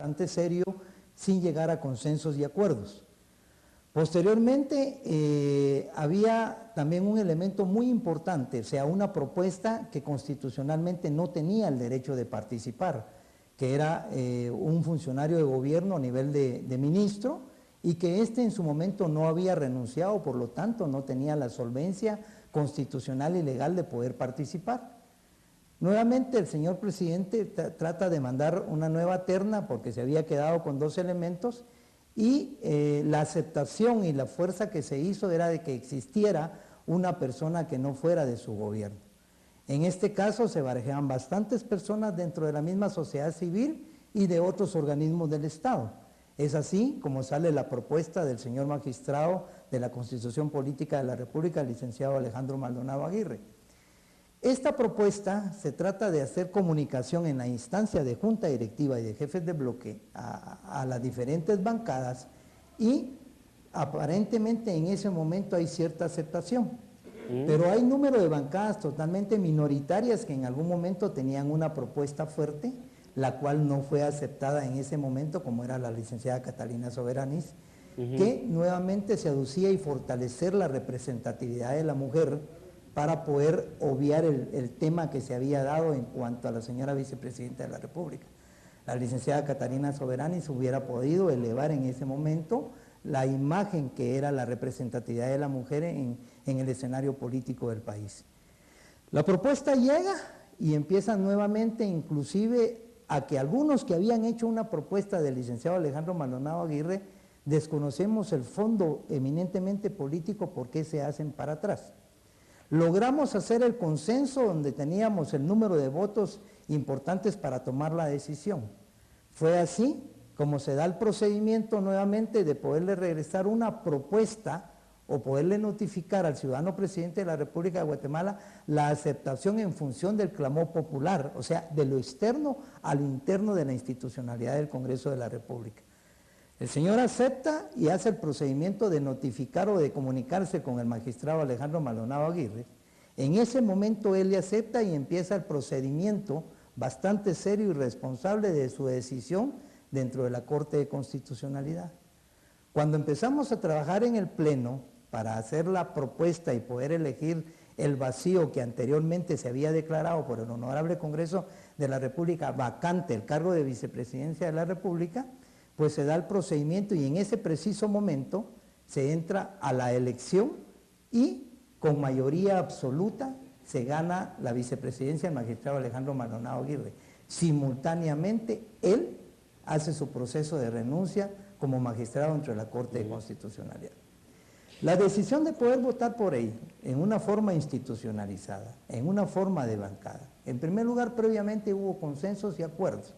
bastante serio sin llegar a consensos y acuerdos. Posteriormente había también un elemento muy importante, o sea, una propuesta que constitucionalmente no tenía el derecho de participar, que era un funcionario de gobierno a nivel de ministro, y que en su momento no había renunciado, por lo tanto no tenía la solvencia constitucional y legal de poder participar. Nuevamente el señor presidente trata de mandar una nueva terna porque se había quedado con 2 elementos, y la aceptación y la fuerza que se hizo era de que existiera una persona que no fuera de su gobierno. En este caso se barajaban bastantes personas dentro de la misma sociedad civil y de otros organismos del Estado. Es así como sale la propuesta del señor magistrado de la Constitución Política de la República, el licenciado Alejandro Maldonado Aguirre. Esta propuesta se trata de hacer comunicación en la instancia de junta directiva y de jefes de bloque a las diferentes bancadas, y aparentemente en ese momento hay cierta aceptación. Pero hay número de bancadas totalmente minoritarias que en algún momento tenían una propuesta fuerte, la cual no fue aceptada en ese momento, como era la licenciada Catalina Soberanis, que nuevamente se aducía y fortalecer la representatividad de la mujer para poder obviar el tema que se había dado en cuanto a la señora vicepresidenta de la República. La licenciada Catalina Soberanis hubiera podido elevar en ese momento la imagen que era la representatividad de la mujer en el escenario político del país. La propuesta llega y empieza nuevamente inclusive a que algunos que habían hecho una propuesta del licenciado Alejandro Maldonado Aguirre, desconocemos el fondo eminentemente político, por qué se hacen para atrás. Logramos hacer el consenso donde teníamos el número de votos importantes para tomar la decisión. Fue así como se da el procedimiento nuevamente de poderle regresar una propuesta o poderle notificar al ciudadano presidente de la República de Guatemala la aceptación en función del clamor popular, o sea, de lo externo a lo interno de la institucionalidad del Congreso de la República. El señor acepta y hace el procedimiento de notificar o de comunicarse con el magistrado Alejandro Maldonado Aguirre. En ese momento él le acepta y empieza el procedimiento bastante serio y responsable de su decisión dentro de la Corte de Constitucionalidad. Cuando empezamos a trabajar en el Pleno para hacer la propuesta y poder elegir el vacío que anteriormente se había declarado por el Honorable Congreso de la República vacante el cargo de vicepresidencia de la República, pues se da el procedimiento y en ese preciso momento se entra a la elección y con mayoría absoluta se gana la vicepresidencia del magistrado Alejandro Maldonado Aguirre. Simultáneamente él hace su proceso de renuncia como magistrado dentro de la Corte de Constitucionalidad. La decisión de poder votar por él en una forma institucionalizada, en una forma de bancada. En primer lugar, previamente hubo consensos y acuerdos.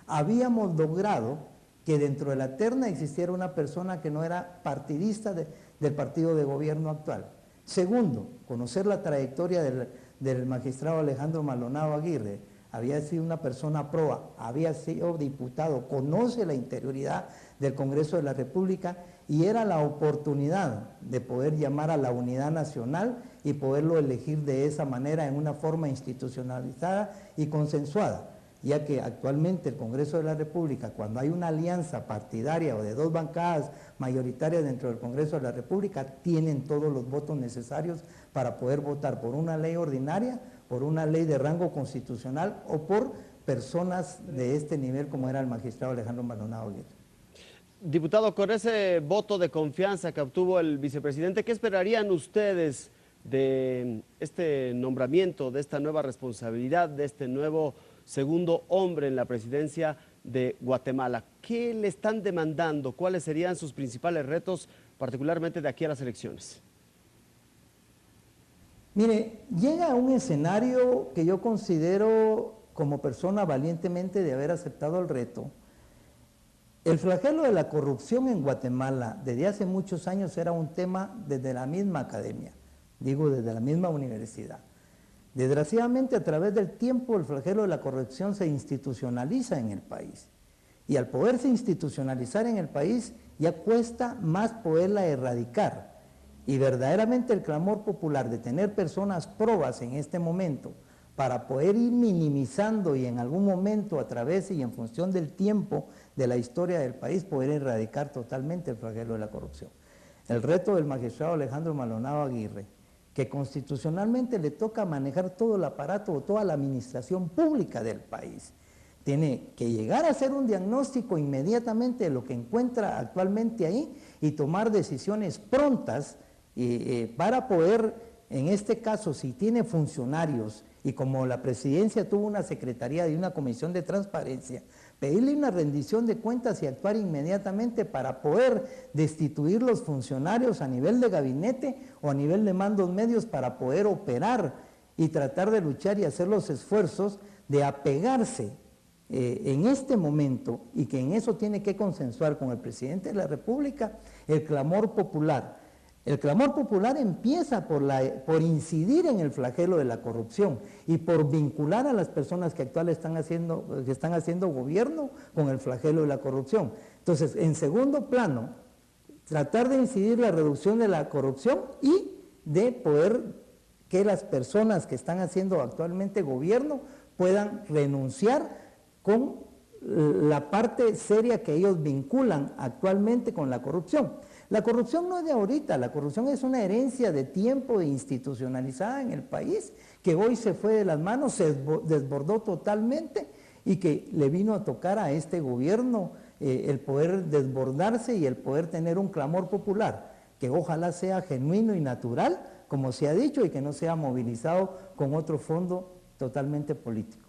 Habíamos logrado que dentro de la terna existiera una persona que no era partidista del partido de gobierno actual. Segundo, conocer la trayectoria del magistrado Alejandro Maldonado Aguirre. Había sido una persona proa, había sido diputado, conoce la interioridad del Congreso de la República y era la oportunidad de poder llamar a la unidad nacional y poderlo elegir de esa manera en una forma institucionalizada y consensuada, ya que actualmente el Congreso de la República, cuando hay una alianza partidaria o de 2 bancadas mayoritarias dentro del Congreso de la República, tienen todos los votos necesarios para poder votar por una ley ordinaria, por una ley de rango constitucional o por personas de este nivel como era el magistrado Alejandro Maldonado Aguirre. Diputado, con ese voto de confianza que obtuvo el vicepresidente, ¿qué esperarían ustedes de este nombramiento, de esta nueva responsabilidad, de este nuevo segundo hombre en la presidencia de Guatemala? ¿Qué le están demandando? ¿Cuáles serían sus principales retos, particularmente de aquí a las elecciones? Mire, llega a un escenario que yo considero como persona valientemente de haber aceptado el reto. El flagelo de la corrupción en Guatemala desde hace muchos años era un tema desde la misma academia, digo desde la misma universidad. Desgraciadamente a través del tiempo el flagelo de la corrupción se institucionaliza en el país y al poderse institucionalizar en el país ya cuesta más poderla erradicar. Y verdaderamente el clamor popular de tener personas probas en este momento para poder ir minimizando y en algún momento a través y en función del tiempo de la historia del país poder erradicar totalmente el flagelo de la corrupción. El reto del magistrado Alejandro Maldonado Aguirre, que constitucionalmente le toca manejar todo el aparato o toda la administración pública del país, tiene que llegar a hacer un diagnóstico inmediatamente de lo que encuentra actualmente ahí y tomar decisiones prontas para poder, en este caso, si tiene funcionarios y como la presidencia tuvo una secretaría y una comisión de transparencia, pedirle una rendición de cuentas y actuar inmediatamente para poder destituir los funcionarios a nivel de gabinete o a nivel de mandos medios para poder operar y tratar de luchar y hacer los esfuerzos de apegarse en este momento, y que en eso tiene que consensuar con el presidente de la República, el clamor popular. El clamor popular empieza por incidir en el flagelo de la corrupción y por vincular a las personas que actualmente están haciendo gobierno con el flagelo de la corrupción. Entonces, en segundo plano, tratar de incidir en la reducción de la corrupción y de poder que las personas que están haciendo actualmente gobierno puedan renunciar con la parte seria que ellos vinculan actualmente con la corrupción. La corrupción no es de ahorita, la corrupción es una herencia de tiempo institucionalizada en el país, que hoy se fue de las manos, se desbordó totalmente y que le vino a tocar a este gobierno el poder desbordarse y el poder tener un clamor popular, que ojalá sea genuino y natural, como se ha dicho, y que no sea movilizado con otro fondo totalmente político.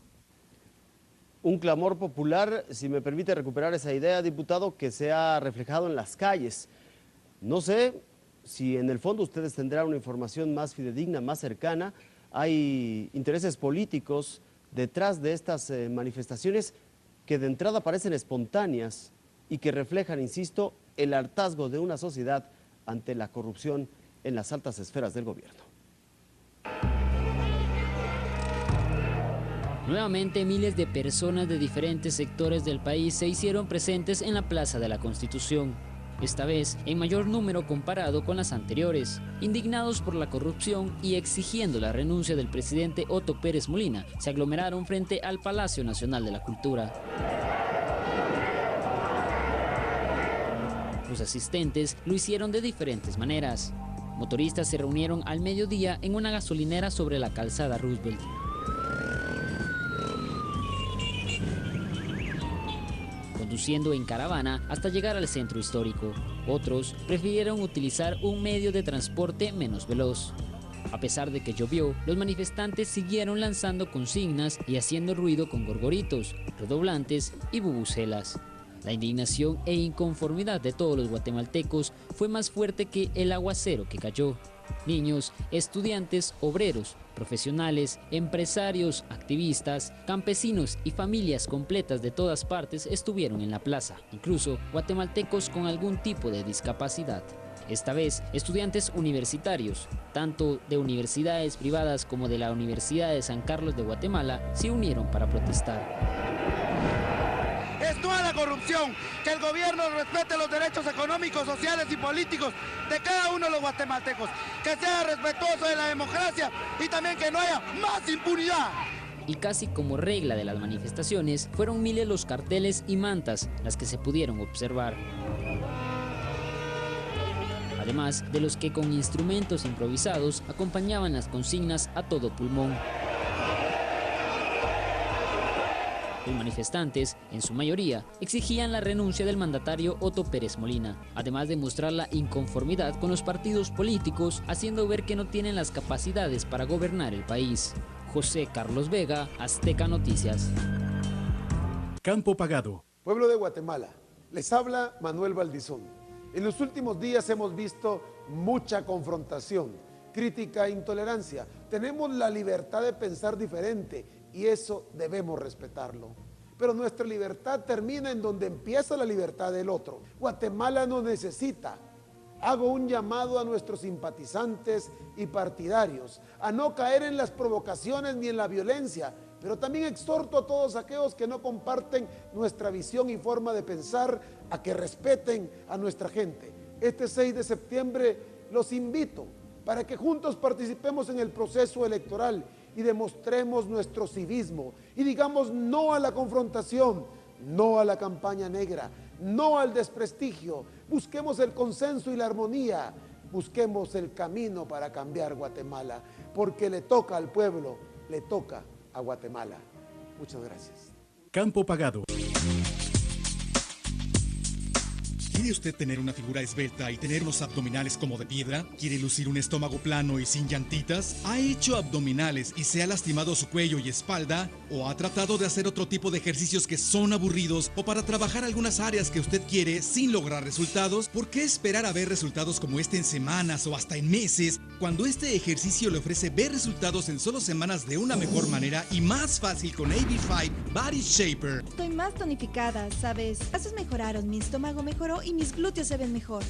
Un clamor popular, si me permite recuperar esa idea, diputado, que se ha reflejado en las calles. No sé si en el fondo ustedes tendrán una información más fidedigna, más cercana. Hay intereses políticos detrás de estas manifestaciones que de entrada parecen espontáneas y que reflejan, insisto, el hartazgo de una sociedad ante la corrupción en las altas esferas del gobierno. Nuevamente, miles de personas de diferentes sectores del país se hicieron presentes en la Plaza de la Constitución. Esta vez en mayor número comparado con las anteriores. Indignados por la corrupción y exigiendo la renuncia del presidente Otto Pérez Molina, se aglomeraron frente al Palacio Nacional de la Cultura. Los asistentes lo hicieron de diferentes maneras. Motoristas se reunieron al mediodía en una gasolinera sobre la calzada Roosevelt. Conduciendo en caravana hasta llegar al centro histórico. Otros prefirieron utilizar un medio de transporte menos veloz. A pesar de que llovió, los manifestantes siguieron lanzando consignas y haciendo ruido con gorgoritos, redoblantes y bubucelas. La indignación e inconformidad de todos los guatemaltecos fue más fuerte que el aguacero que cayó. Niños, estudiantes, obreros, profesionales, empresarios, activistas, campesinos y familias completas de todas partes estuvieron en la plaza, incluso guatemaltecos con algún tipo de discapacidad. Esta vez, estudiantes universitarios, tanto de universidades privadas como de la Universidad de San Carlos de Guatemala, se unieron para protestar. Es toda la corrupción, que el gobierno respete los derechos económicos, sociales y políticos de cada uno de los guatemaltecos, que sea respetuoso de la democracia y también que no haya más impunidad. Y casi como regla de las manifestaciones, fueron miles los carteles y mantas las que se pudieron observar. Además de los que con instrumentos improvisados acompañaban las consignas a todo pulmón. Los manifestantes, en su mayoría, exigían la renuncia del mandatario Otto Pérez Molina, además de mostrar la inconformidad con los partidos políticos, haciendo ver que no tienen las capacidades para gobernar el país. José Carlos Vega, Azteca Noticias. Campo Pagado. Pueblo de Guatemala, les habla Manuel Valdizón. En los últimos días hemos visto mucha confrontación, crítica e intolerancia. Tenemos la libertad de pensar diferente y eso debemos respetarlo. Pero nuestra libertad termina en donde empieza la libertad del otro. Guatemala nos necesita. Hago un llamado a nuestros simpatizantes y partidarios a no caer en las provocaciones ni en la violencia, pero también exhorto a todos aquellos que no comparten nuestra visión y forma de pensar a que respeten a nuestra gente. Este 6 de septiembre los invito para que juntos participemos en el proceso electoral y demostremos nuestro civismo y digamos no a la confrontación, no a la campaña negra, no al desprestigio. Busquemos el consenso y la armonía, busquemos el camino para cambiar Guatemala, porque le toca al pueblo, le toca a Guatemala. Muchas gracias. Campo Pagado. ¿Quiere usted tener una figura esbelta y tener unos abdominales como de piedra? ¿Quiere lucir un estómago plano y sin llantitas? ¿Ha hecho abdominales y se ha lastimado su cuello y espalda? ¿O ha tratado de hacer otro tipo de ejercicios que son aburridos o para trabajar algunas áreas que usted quiere sin lograr resultados? ¿Por qué esperar a ver resultados como este en semanas o hasta en meses, cuando este ejercicio le ofrece ver resultados en solo semanas de una mejor manera y más fácil con AB5 Body Shaper? Estoy más tonificada, ¿sabes? Los pasos mejoraron, mi estómago mejoró y mis glúteos se ven mejor.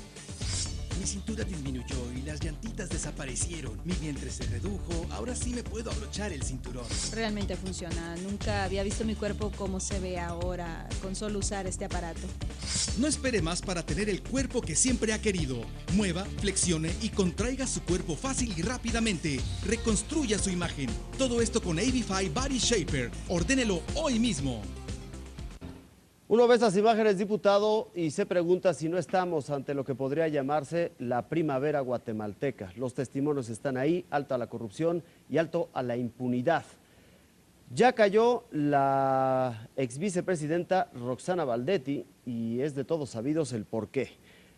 Mi cintura disminuyó y las llantitas desaparecieron. Mi vientre se redujo, ahora sí me puedo abrochar el cinturón. Realmente funciona. Nunca había visto mi cuerpo como se ve ahora con solo usar este aparato. No espere más para tener el cuerpo que siempre ha querido. Mueva, flexione y contraiga su cuerpo fácil y rápidamente. Reconstruya su imagen. Todo esto con AB5 Body Shaper. Ordénelo hoy mismo. Uno ve estas imágenes, diputado, y se pregunta si no estamos ante lo que podría llamarse la primavera guatemalteca. Los testimonios están ahí, alto a la corrupción y alto a la impunidad. Ya cayó la ex vicepresidenta Roxana Baldetti y es de todos sabidos el porqué.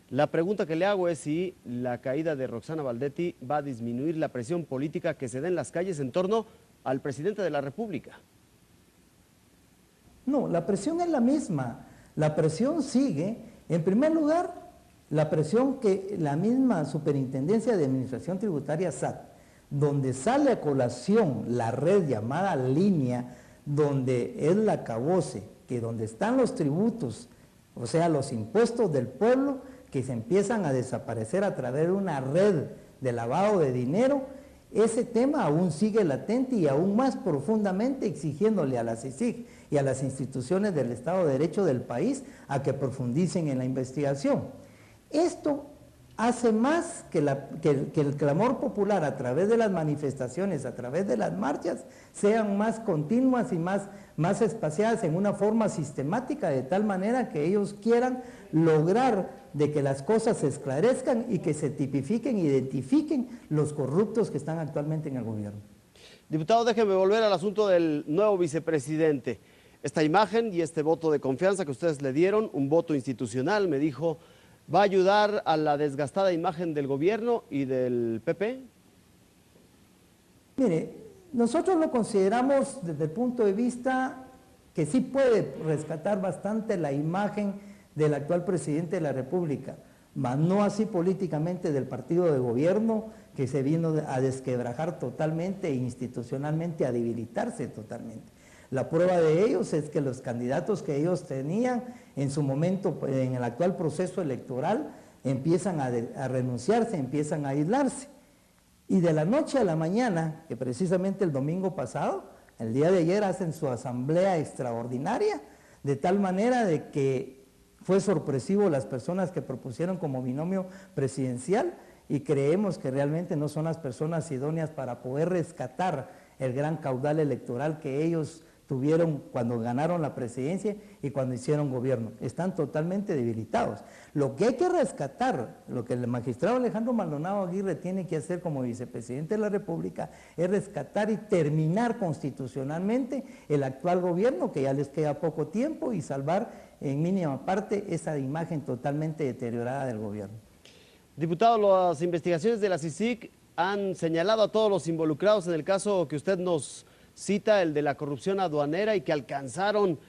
La pregunta que le hago es si la caída de Roxana Baldetti va a disminuir la presión política que se da en las calles en torno al presidente de la República. No, la presión es la misma. La presión sigue. En primer lugar, la presión que la misma Superintendencia de Administración Tributaria SAT, donde sale a colación la red llamada línea, donde es la acabose, que donde están los tributos, o sea, los impuestos del pueblo, que se empiezan a desaparecer a través de una red de lavado de dinero, ese tema aún sigue latente y aún más profundamente exigiéndole a la CICIG y a las instituciones del Estado de Derecho del país a que profundicen en la investigación. Esto hace más que el clamor popular a través de las manifestaciones, a través de las marchas, sean más continuas y más espaciadas en una forma sistemática, de tal manera que ellos quieran lograr de que las cosas se esclarezcan y que se tipifiquen, identifiquen los corruptos que están actualmente en el gobierno. Diputado, déjeme volver al asunto del nuevo vicepresidente. Esta imagen y este voto de confianza que ustedes le dieron, un voto institucional, me dijo, ¿va a ayudar a la desgastada imagen del gobierno y del PP? Mire, nosotros lo consideramos desde el punto de vista que sí puede rescatar bastante la imagen del actual presidente de la República, mas no así políticamente del partido de gobierno, que se vino a desquebrajar totalmente e institucionalmente a debilitarse totalmente. La prueba de ellos es que los candidatos que ellos tenían en su momento, en el actual proceso electoral, empiezan a renunciarse, empiezan a aislarse. Y de la noche a la mañana, que precisamente el domingo pasado, el día de ayer hacen su asamblea extraordinaria, de tal manera de que fue sorpresivo las personas que propusieron como binomio presidencial y creemos que realmente no son las personas idóneas para poder rescatar el gran caudal electoral que ellos tuvieron cuando ganaron la presidencia y cuando hicieron gobierno. Están totalmente debilitados. Lo que hay que rescatar, lo que el magistrado Alejandro Maldonado Aguirre tiene que hacer como vicepresidente de la República, es rescatar y terminar constitucionalmente el actual gobierno, que ya les queda poco tiempo, y salvar en mínima parte esa imagen totalmente deteriorada del gobierno. Diputado, las investigaciones de la CICIG han señalado a todos los involucrados en el caso que usted nos cita, el de la corrupción aduanera, y que alcanzaron,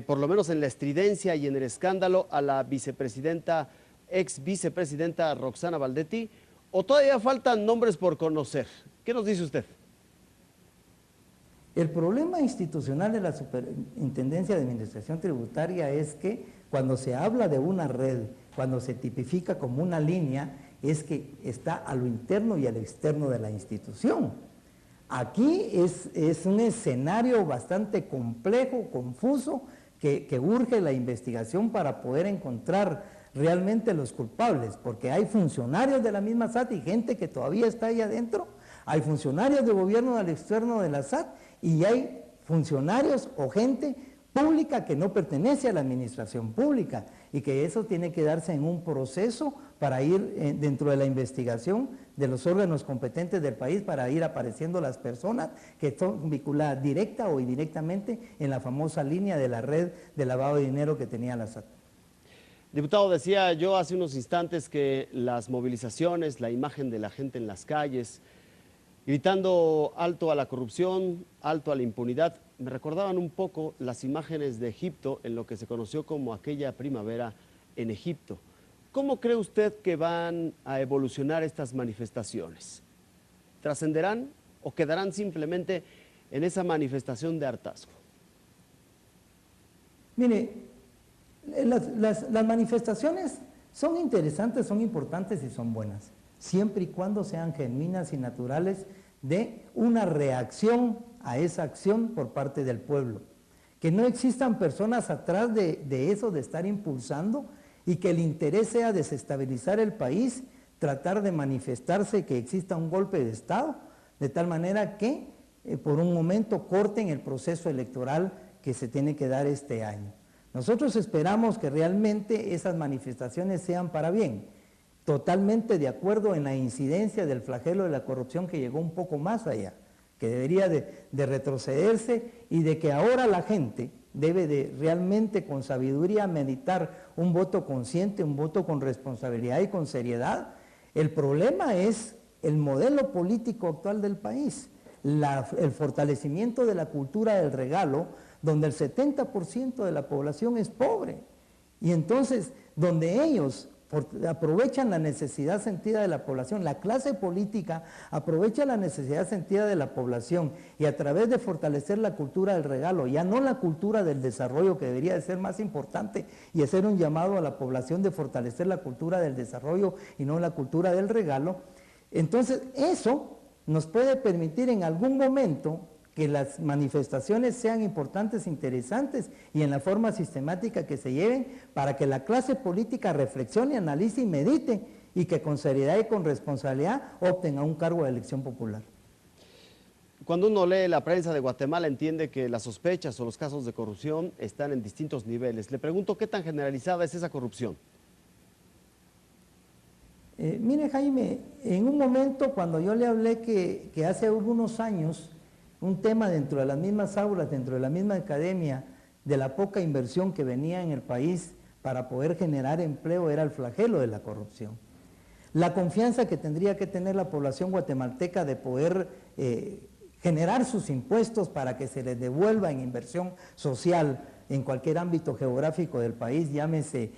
por lo menos en la estridencia y en el escándalo, a la vicepresidenta, ex vicepresidenta Roxana Baldetti, ¿o todavía faltan nombres por conocer? ¿Qué nos dice usted? El problema institucional de la Superintendencia de Administración Tributaria es que cuando se habla de una red, cuando se tipifica como una línea, es que está a lo interno y a lo externo de la institución. Aquí es un escenario bastante complejo, confuso, que urge la investigación para poder encontrar realmente los culpables, porque hay funcionarios de la misma SAT y gente que todavía está ahí adentro, Hay funcionarios de gobierno del externo de la SAT y hay funcionarios o gente pública que no pertenece a la administración pública y que eso tiene que darse en un proceso para ir dentro de la investigación de los órganos competentes del país para ir apareciendo las personas que son vinculadas directa o indirectamente en la famosa línea de la red de lavado de dinero que tenía la SAT. Diputado, decía yo hace unos instantes que las movilizaciones, la imagen de la gente en las calles, gritando alto a la corrupción, alto a la impunidad, me recordaban un poco las imágenes de Egipto en lo que se conoció como aquella primavera en Egipto. ¿Cómo cree usted que van a evolucionar estas manifestaciones? ¿Trascenderán o quedarán simplemente en esa manifestación de hartazgo? Mire, las manifestaciones son interesantes, son importantes y son buenas, siempre y cuando sean genuinas y naturales de una reacción a esa acción por parte del pueblo. Que no existan personas atrás de eso, de estar impulsando, y que el interés sea desestabilizar el país, tratar de manifestarse que exista un golpe de Estado, de tal manera que por un momento corten el proceso electoral que se tiene que dar este año. Nosotros esperamos que realmente esas manifestaciones sean para bien, totalmente de acuerdo en la incidencia del flagelo de la corrupción que llegó un poco más allá, que debería de retrocederse y de que ahora la gente debe de realmente con sabiduría meditar un voto consciente, un voto con responsabilidad y con seriedad. El problema es el modelo político actual del país, el fortalecimiento de la cultura del regalo, donde el 70% de la población es pobre. Y entonces, donde ellos aprovechan la necesidad sentida de la población, la clase política aprovecha la necesidad sentida de la población y a través de fortalecer la cultura del regalo, ya no la cultura del desarrollo que debería de ser más importante y hacer un llamado a la población de fortalecer la cultura del desarrollo y no la cultura del regalo, entonces eso nos puede permitir en algún momento que las manifestaciones sean importantes, interesantes y en la forma sistemática que se lleven para que la clase política reflexione, analice y medite y que con seriedad y con responsabilidad opten a un cargo de elección popular. Cuando uno lee la prensa de Guatemala entiende que las sospechas o los casos de corrupción están en distintos niveles. Le pregunto, ¿qué tan generalizada es esa corrupción? Mire, Jaime, en un momento cuando yo le hablé que hace algunos años un tema dentro de las mismas aulas, dentro de la misma academia, de la poca inversión que venía en el país para poder generar empleo era el flagelo de la corrupción. La confianza que tendría que tener la población guatemalteca de poder generar sus impuestos para que se les devuelva en inversión social en cualquier ámbito geográfico del país, llámese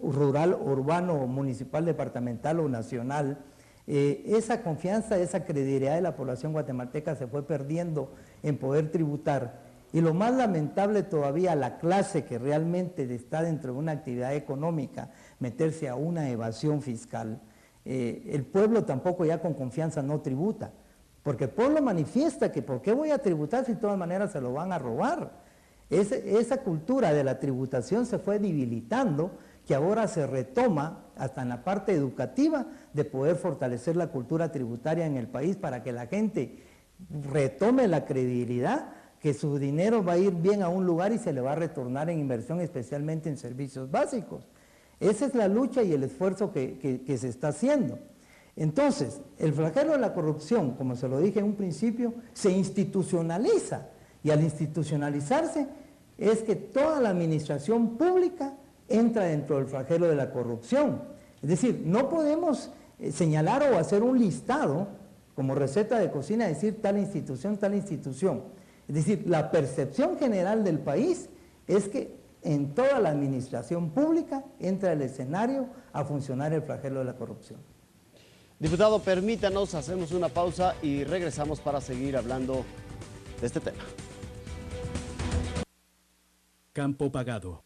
rural, urbano, municipal, departamental o nacional. Esa confianza, esa credibilidad de la población guatemalteca se fue perdiendo en poder tributar. Y lo más lamentable todavía, la clase que realmente está dentro de una actividad económica, meterse a una evasión fiscal. El pueblo tampoco ya con confianza no tributa, porque el pueblo manifiesta que ¿por qué voy a tributar si de todas maneras se lo van a robar? Esa cultura de la tributación se fue debilitando, que ahora se retoma hasta en la parte educativa de poder fortalecer la cultura tributaria en el país para que la gente retome la credibilidad que su dinero va a ir bien a un lugar y se le va a retornar en inversión, especialmente en servicios básicos. Esa es la lucha y el esfuerzo que se está haciendo. Entonces, el flagelo de la corrupción, como se lo dije en un principio, se institucionaliza, y al institucionalizarse es que toda la administración pública entra dentro del flagelo de la corrupción. Es decir, no podemos señalar o hacer un listado como receta de cocina, decir tal institución, tal institución. Es decir, la percepción general del país es que en toda la administración pública entra el escenario a funcionar el flagelo de la corrupción. Diputado, permítanos, hacemos una pausa y regresamos para seguir hablando de este tema. Campo Pagado.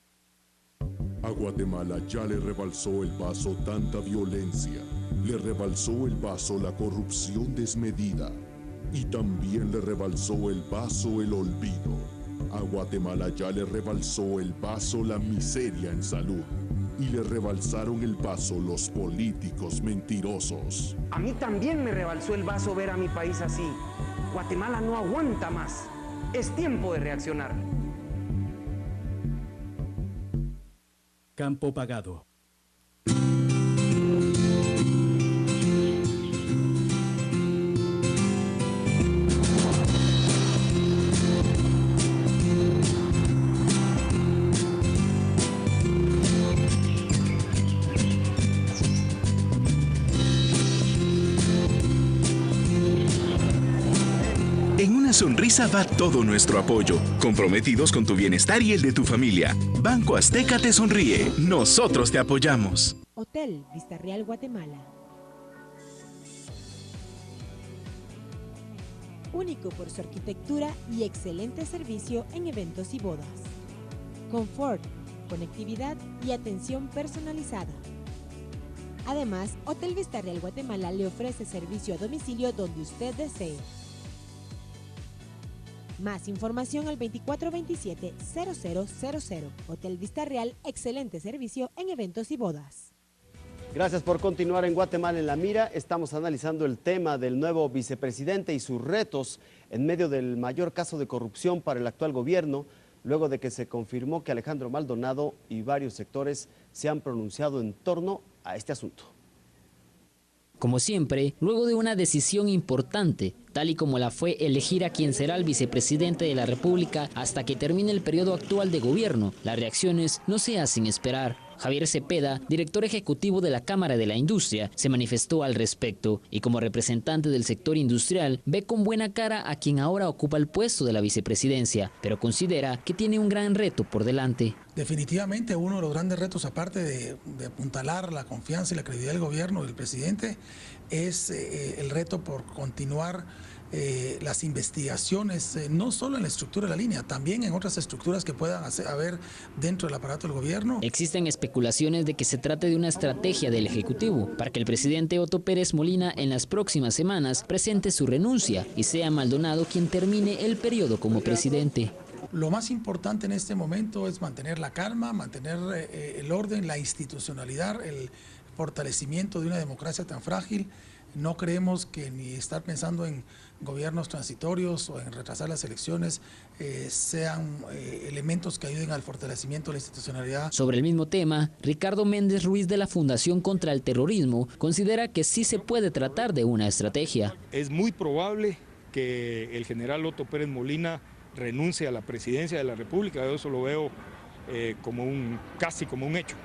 A Guatemala ya le rebalsó el vaso tanta violencia, le rebalsó el vaso la corrupción desmedida y también le rebalsó el vaso el olvido. A Guatemala ya le rebalsó el vaso la miseria en salud. y le rebalsaron el vaso los políticos mentirosos. A mí también me rebalsó el vaso ver a mi país así. Guatemala no aguanta más. Es tiempo de reaccionar. Campo Pagado. En una sonrisa va todo nuestro apoyo, comprometidos con tu bienestar y el de tu familia. Banco Azteca te sonríe, nosotros te apoyamos. Hotel Vista Real Guatemala. Único por su arquitectura y excelente servicio en eventos y bodas. Confort, conectividad y atención personalizada. Además, Hotel Vista Real Guatemala le ofrece servicio a domicilio donde usted desee. Más información al 2427-0000. Hotel Vista Real, excelente servicio en eventos y bodas. Gracias por continuar en Guatemala en la Mira. Estamos analizando el tema del nuevo vicepresidente y sus retos en medio del mayor caso de corrupción para el actual gobierno, luego de que se confirmó que Alejandro Maldonado y varios sectores se han pronunciado en torno a este asunto. Como siempre, luego de una decisión importante, tal y como la fue elegir a quien será el vicepresidente de la República hasta que termine el periodo actual de gobierno, las reacciones no se hacen esperar. Javier Cepeda, director ejecutivo de la Cámara de la Industria, se manifestó al respecto y como representante del sector industrial ve con buena cara a quien ahora ocupa el puesto de la vicepresidencia, pero considera que tiene un gran reto por delante. Definitivamente uno de los grandes retos, aparte de apuntalar la confianza y la credibilidad del gobierno y del presidente, es el reto por continuar las investigaciones, no solo en la estructura de la línea, también en otras estructuras que puedan haber dentro del aparato del gobierno. Existen especulaciones de que se trate de una estrategia del Ejecutivo para que el presidente Otto Pérez Molina en las próximas semanas presente su renuncia y sea Maldonado quien termine el periodo como presidente. Lo más importante en este momento es mantener la calma, mantener el orden, la institucionalidad, el fortalecimiento de una democracia tan frágil. No creemos que ni estar pensando en gobiernos transitorios o en retrasar las elecciones sean elementos que ayuden al fortalecimiento de la institucionalidad. Sobre el mismo tema, Ricardo Méndez Ruiz de la Fundación contra el Terrorismo considera que sí se puede tratar de una estrategia. Es muy probable que el general Otto Pérez Molina renuncie a la presidencia de la República. Yo eso lo veo casi como un hecho.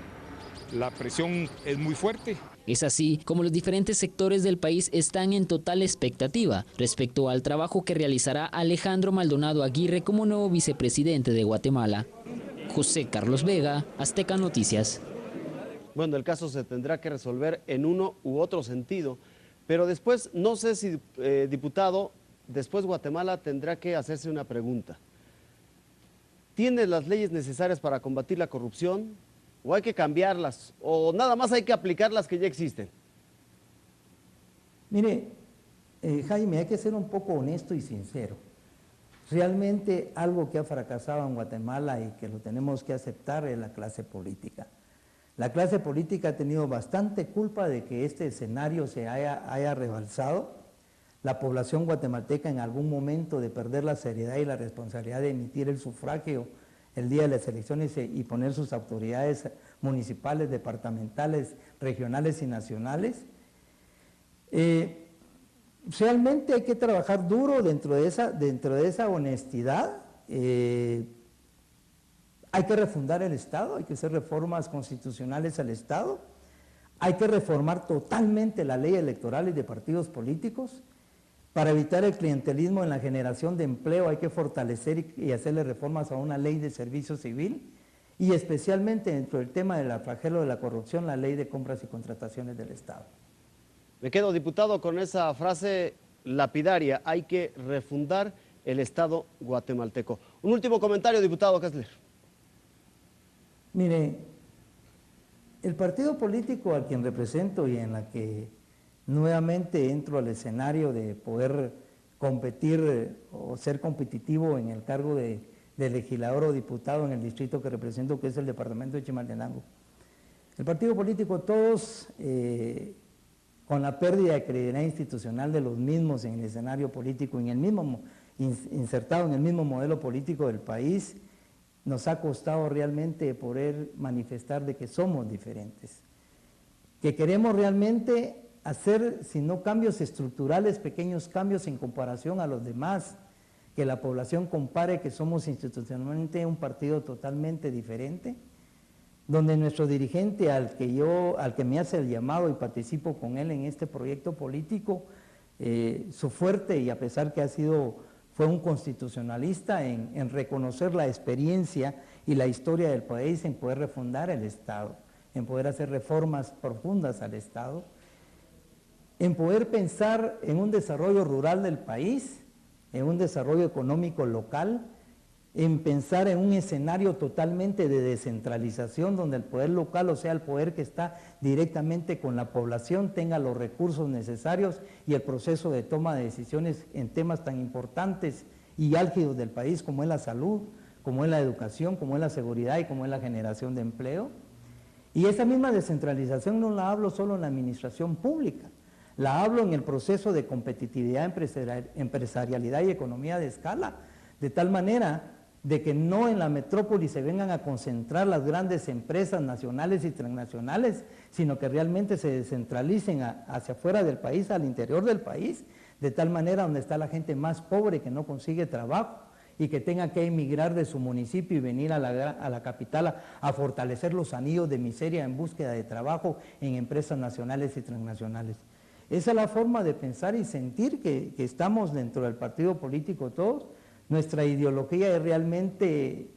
La presión es muy fuerte. Es así como los diferentes sectores del país están en total expectativa respecto al trabajo que realizará Alejandro Maldonado Aguirre como nuevo vicepresidente de Guatemala. José Carlos Vega, Azteca Noticias. Bueno, el caso se tendrá que resolver en uno u otro sentido, pero después, no sé si, diputado, después Guatemala tendrá que hacerse una pregunta. ¿Tiene las leyes necesarias para combatir la corrupción? ¿O hay que cambiarlas? ¿O nada más hay que aplicar las que ya existen? Mire, Jaime, hay que ser un poco honesto y sincero. Realmente algo que ha fracasado en Guatemala y que lo tenemos que aceptar es la clase política. La clase política ha tenido bastante culpa de que este escenario se haya rebalsado. La población guatemalteca en algún momento de perder la seriedad y la responsabilidad de emitir el sufragio el día de las elecciones y poner sus autoridades municipales, departamentales, regionales y nacionales. Realmente hay que trabajar duro dentro de esa honestidad. Hay que refundar el Estado, hay que hacer reformas constitucionales al Estado, hay que reformar totalmente la ley electoral y de partidos políticos. Para evitar el clientelismo en la generación de empleo hay que fortalecer y hacerle reformas a una ley de servicio civil y especialmente dentro del tema del flagelo de la corrupción, la ley de compras y contrataciones del Estado. Me quedo, diputado, con esa frase lapidaria, hay que refundar el Estado guatemalteco. Un último comentario, diputado Kessler. Mire, el partido político al quien represento y en la que nuevamente entro al escenario de poder competir o ser competitivo en el cargo de legislador o diputado en el distrito que represento, que es el departamento de Chimaltenango. El partido político Todos, con la pérdida de credibilidad institucional de los mismos en el escenario político, insertado en el mismo modelo político del país, nos ha costado realmente poder manifestar de que somos diferentes, que queremos realmente hacer, si no cambios estructurales, pequeños cambios en comparación a los demás, que la población compare que somos institucionalmente un partido totalmente diferente, donde nuestro dirigente, al que me hace el llamado y participo con él en este proyecto político, su fuerte, y a pesar que fue un constitucionalista en reconocer la experiencia y la historia del país, en poder refundar el Estado, en poder hacer reformas profundas al Estado, en poder pensar en un desarrollo rural del país, en un desarrollo económico local, en pensar en un escenario totalmente de descentralización, donde el poder local, o sea, el poder que está directamente con la población, tenga los recursos necesarios y el proceso de toma de decisiones en temas tan importantes y álgidos del país como es la salud, como es la educación, como es la seguridad y como es la generación de empleo. Y esa misma descentralización no la hablo solo en la administración pública, la hablo en el proceso de competitividad, empresarialidad y economía de escala, de tal manera de que no en la metrópoli se vengan a concentrar las grandes empresas nacionales y transnacionales, sino que realmente se descentralicen hacia afuera del país, al interior del país, de tal manera donde está la gente más pobre que no consigue trabajo y que tenga que emigrar de su municipio y venir a la capital a fortalecer los anillos de miseria en búsqueda de trabajo en empresas nacionales y transnacionales. Esa es la forma de pensar y sentir que estamos dentro del partido político Todos. Nuestra ideología es realmente,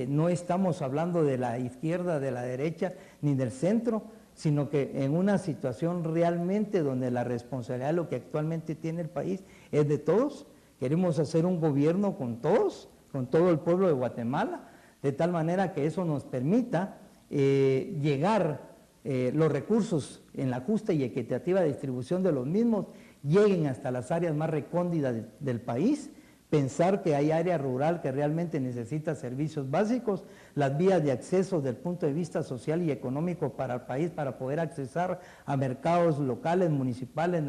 no estamos hablando de la izquierda, de la derecha, ni del centro, sino que en una situación realmente donde la responsabilidad de lo que actualmente tiene el país es de todos. Queremos hacer un gobierno con todos, con todo el pueblo de Guatemala, de tal manera que eso nos permita llegar los recursos en la justa y equitativa distribución de los mismos, lleguen hasta las áreas más recónditas del país, pensar que hay área rural que realmente necesita servicios básicos, las vías de acceso desde el punto de vista social y económico para el país, para poder accesar a mercados locales, municipales,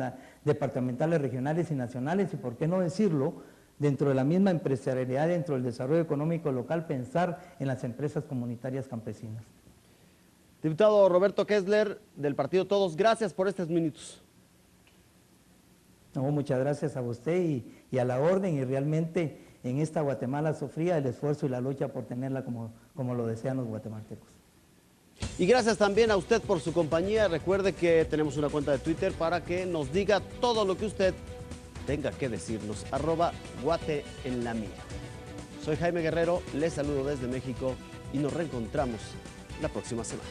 departamentales, regionales y nacionales, y por qué no decirlo, dentro de la misma empresarialidad, dentro del desarrollo económico local, pensar en las empresas comunitarias campesinas. Diputado Roberto Kessler, del partido Todos, gracias por estos minutos. No, muchas gracias a usted y a la orden, y realmente en esta Guatemala sufría el esfuerzo y la lucha por tenerla como lo desean los guatemaltecos. Y gracias también a usted por su compañía. Recuerde que tenemos una cuenta de Twitter para que nos diga todo lo que usted tenga que decirnos, @guateenlamia. Soy Jaime Guerrero, les saludo desde México y nos reencontramos la próxima semana.